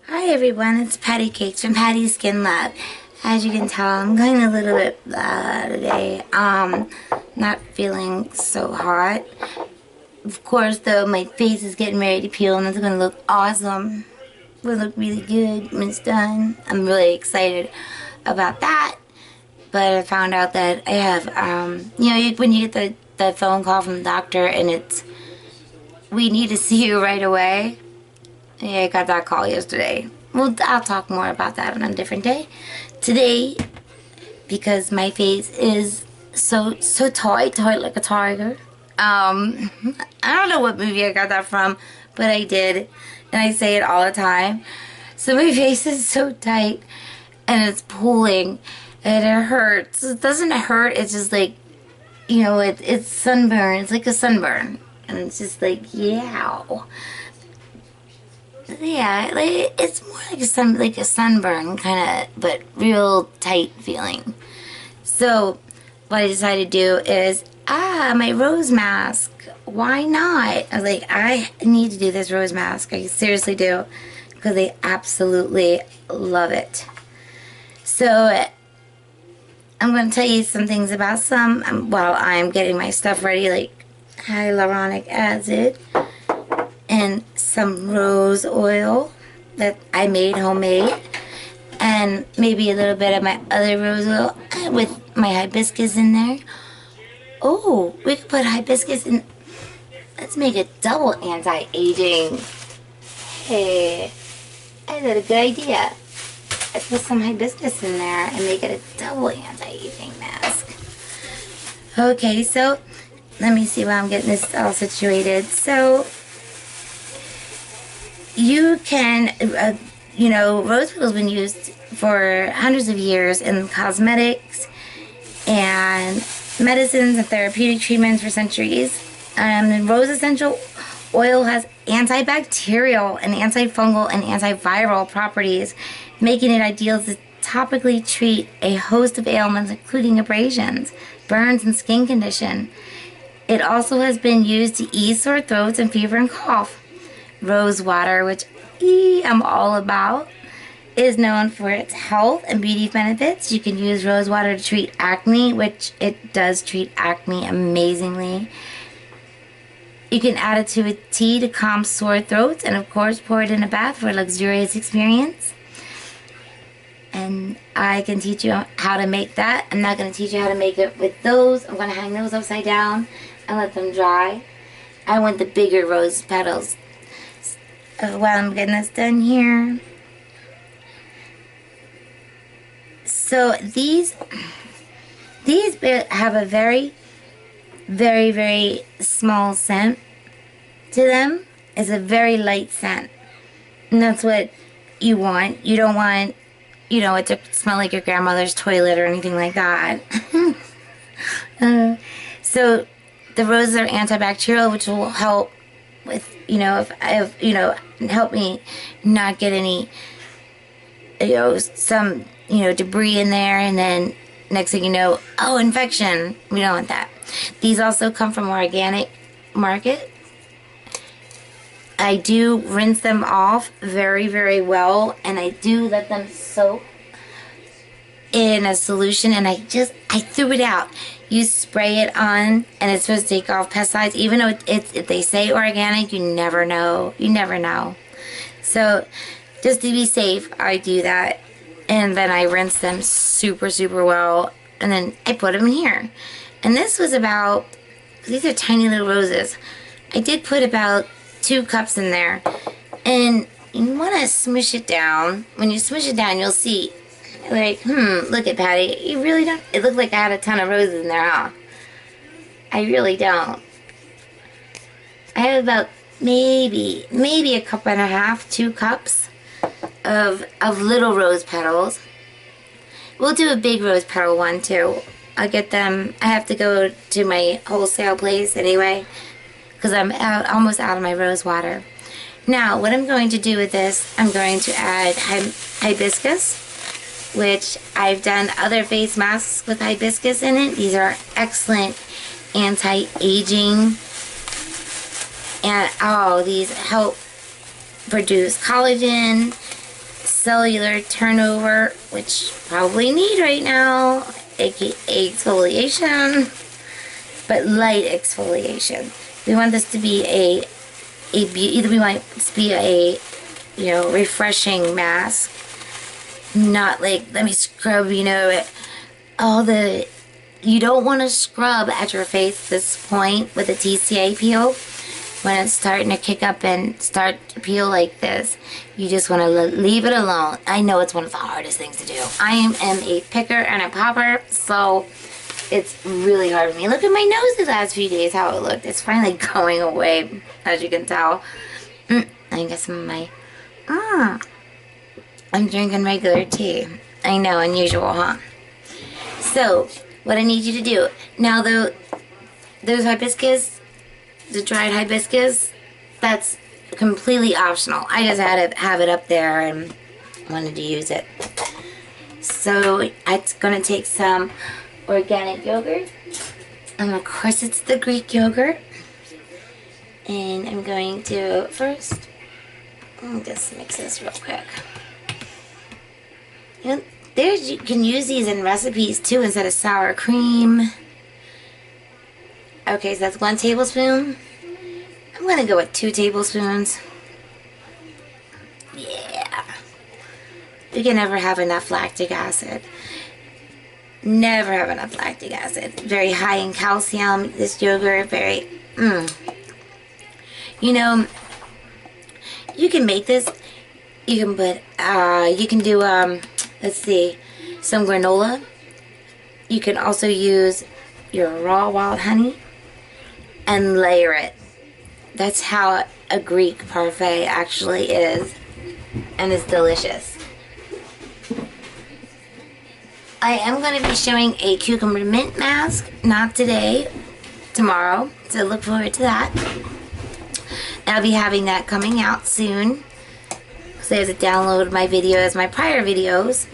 Hi everyone, it's Patticakes from Patty's Skin Lab. As you can tell, I'm going a little bit today. Not feeling so hot. Of course, though, my face is getting ready to peel and it's going to look awesome. It's going to look really good when it's done. I'm really excited about that. But I found out that I have, when you get the phone call from the doctor and it's, we need to see you right away. Yeah, I got that call yesterday. Well, I'll talk more about that on a different day. Today, because my face is so tight like a tiger. I don't know what movie I got that from, but I did, and I say it all the time. So my face is so tight, and it's pulling, and it hurts. It doesn't hurt. It's just like, it's sunburn. It's like a sunburn, and it's just like, yeah. Yeah, it's more like a sunburn kind of, but real tight feeling. So what I decided to do is, my rose mask. Why not? I was like, I need to do this rose mask. I seriously do, because I absolutely love it. So I'm going to tell you some things about some while I'm getting my stuff ready, like hyaluronic acid and some rose oil that I made homemade, and maybe a little bit of my other rose oil with my hibiscus in there. Oh, we could put hibiscus in. Let's make it double anti-aging. Hey, I had a good idea. I put some hibiscus in there and make it a double anti-aging mask. Okay, so let me see while I'm getting this all situated. So you can, rose petal's been used for hundreds of years in cosmetics and medicines and therapeutic treatments for centuries. And rose essential oil has antibacterial and antifungal and antiviral properties, making it ideal to topically treat a host of ailments, including abrasions, burns, and skin condition. It also has been used to ease sore throats and fever and cough. Rose water, which I'm all about, is known for its health and beauty benefits. You can use rose water to treat acne, which it does treat acne amazingly. You can add it to a tea to calm sore throats, and of course pour it in a bath for a luxurious experience. And I can teach you how to make that. I'm not going to teach you how to make it with those. I'm going to hang those upside down and let them dry. I want the bigger rose petals. While I'm getting this done here. So these have a very, very, very small scent to them. It's a very light scent. And that's what you want. You don't want, it to smell like your grandmother's toilet or anything like that. So the roses are antibacterial, which will help with, help me not get any, some, debris in there, and then next thing you know, infection. We don't want that. These also come from organic market. I do rinse them off very, very well, and I do let them soak in a solution, and I threw it out. You spray it on, and it's supposed to take off pesticides. Even though if they say organic, you never know. You never know. So just to be safe, I do that, and then I rinse them super, super well, and then I put them in here. And this was about, these are tiny little roses. I did put about 2 cups in there, and you want to smush it down. When you smush it down, you'll see. Like, look at Patty. You really don't. It looked like I had a ton of roses in there, huh? I really don't. I have about maybe a cup and a half, 2 cups of little rose petals. We'll do a big rose petal one too. I'll get them. I have to go to my wholesale place anyway, because I'm almost out of my rose water. Now, what I'm going to do with this, I'm going to add hibiscus, which I've done other face masks with hibiscus in it. These are excellent anti-aging, and these help produce collagen cellular turnover, which probably need right now, aka exfoliation, but light exfoliation. We want this to be either we want it to be a, you know, refreshing mask, not like, let me scrub, you know, all the, you don't want to scrub at your face at this point with a TCA peel. When it's starting to kick up and start to peel like this, you just want to leave it alone. I know it's one of the hardest things to do. I am a picker and a popper, so it's really hard for me. Look at my nose the last few days, how it looked. It's finally going away, as you can tell. I get some of my... I'm drinking regular tea. I know, unusual, huh? So, what I need you to do... Now, those hibiscus... The dried hibiscus, that's completely optional. I just had to have it up there and wanted to use it. So it's going to take some organic yogurt. And of course it's the Greek yogurt. And I'm going to first, just mix this real quick. You know, you can use these in recipes too instead of sour cream. Okay, so that's 1 tablespoon. I'm going to go with 2 tablespoons. Yeah. You can never have enough lactic acid. Never have enough lactic acid. Very high in calcium. This yogurt, very... You know, you can make this. You can put... you can do, let's see, some granola. You can also use your raw wild honey and layer it. That's how a Greek parfait actually is, and it's delicious. I am going to be showing a cucumber mint mask, not today, tomorrow, so look forward to that. I'll be having that coming out soon, so there's a download of my videos, my prior videos.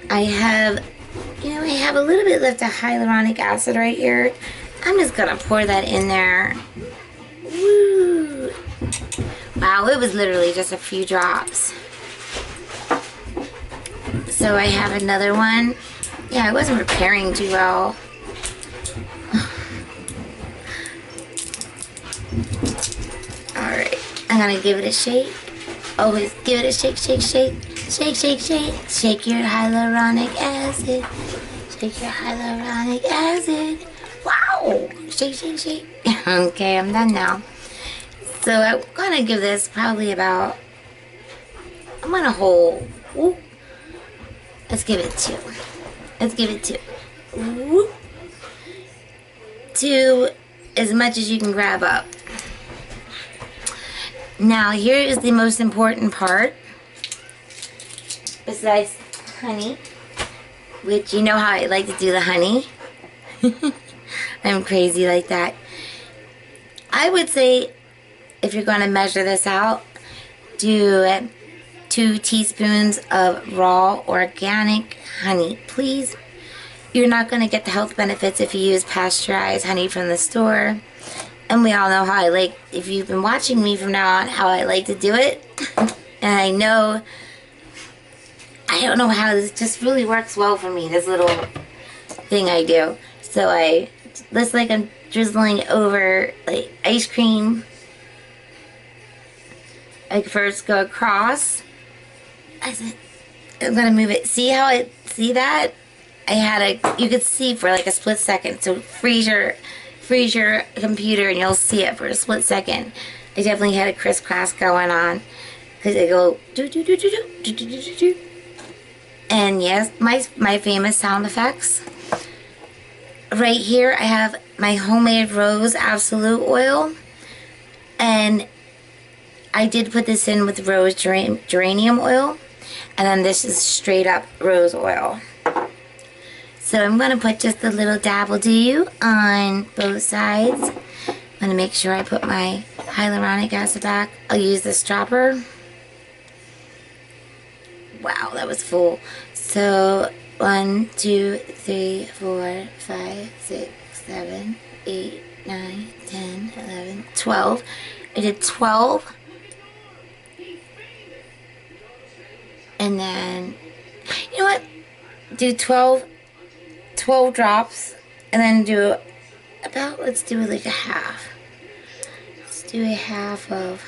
I have a little bit left of hyaluronic acid right here. I'm just gonna pour that in there. Woo! Wow, it was literally just a few drops. So I have another one. Yeah, I wasn't preparing too well. Alright, I'm gonna give it a shake. Always give it a shake, shake, shake. Shake, shake, shake. Shake your hyaluronic acid. Shake your hyaluronic acid. Wow! Shake, shake, shake. Okay, I'm done now. So I'm gonna give this probably about... I'm gonna hold... Ooh. Let's give it 2. Let's give it 2. Ooh. 2 as much as you can grab up. Now here is the most important part. Besides honey, which you know how I like to do the honey. I'm crazy like that. I would say if you're going to measure this out, do 2 teaspoons of raw organic honey, please. You're not going to get the health benefits if you use pasteurized honey from the store. And we all know how I like, if you've been watching me from now on, how I like to do it. And I don't know how this just really works well for me, this little thing I do. So looks like I'm drizzling over like ice cream. I first go across. I'm gonna move it. See how see that? You could see for like a split second. So freeze your computer and you'll see it for a split second. I definitely had a crisscross going on. Because I go do do do do do do do do do. And yes, my famous sound effects. Right here I have my homemade rose absolute oil, and I did put this in with rose geranium oil, and then this is straight up rose oil. So I'm going to put just a little dabble do on both sides. I'm going to make sure I put my hyaluronic acid back. I'll use this dropper. Wow, that was full. So 1, 2, 3, 4, 5, 6, 7, 8, 9, 10, 11, 12. I did 12. And then, you know what? Do 12 drops. And then do about, let's do like a half. Let's do a half of...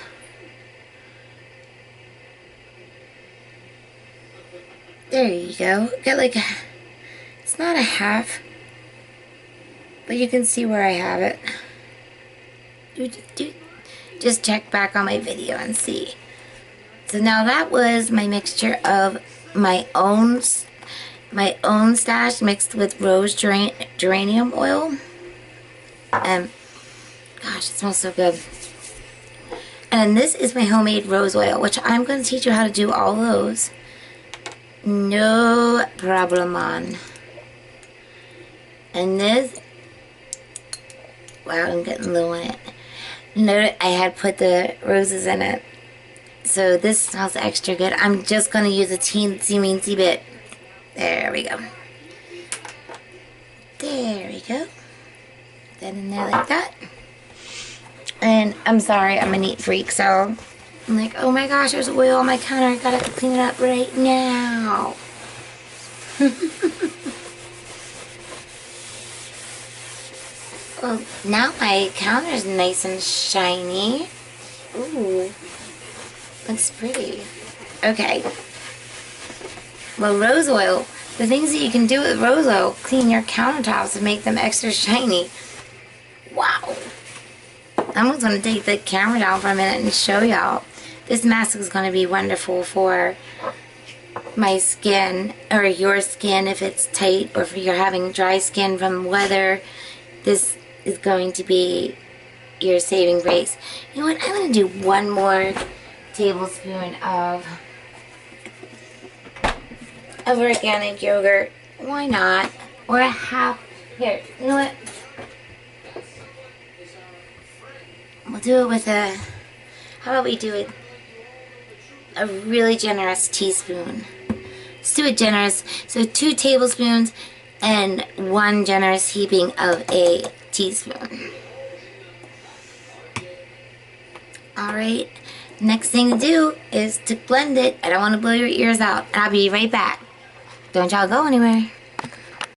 There you go. Get like a... It's not a half. But you can see where I have it. Just check back on my video and see. So now that was my mixture of my own stash mixed with rose geranium oil. And gosh, it smells so good. And this is my homemade rose oil, which I'm going to teach you how to do all those. No problem on. And this, wow, I'm getting low on it. Note I had put the roses in it. So this smells extra good. I'm just going to use a teensy-weensy bit. There we go. There we go. Put that in there like that. And I'm sorry, I'm a neat freak, so I'm like, oh my gosh, there's oil on my counter. I gotta clean it up right now. Well, now my counter is nice and shiny. Ooh, looks pretty. Okay. Well, rose oil. The things that you can do with rose oil, clean your countertops and make them extra shiny. Wow. I'm just going to take the camera down for a minute and show y'all. This mask is going to be wonderful for my skin, or your skin if it's tight, or if you're having dry skin from weather. This is going to be your saving grace. You know what? I'm going to do one more tablespoon of organic yogurt. Why not? Or a half. Here, you know what? We'll do it with a, how about we do it, a really generous teaspoon. Let's do it generous. So 2 tablespoons and 1 generous heaping of a teaspoon. Alright, next thing to do is to blend it. I don't want to blow your ears out. And I'll be right back. Don't y'all go anywhere.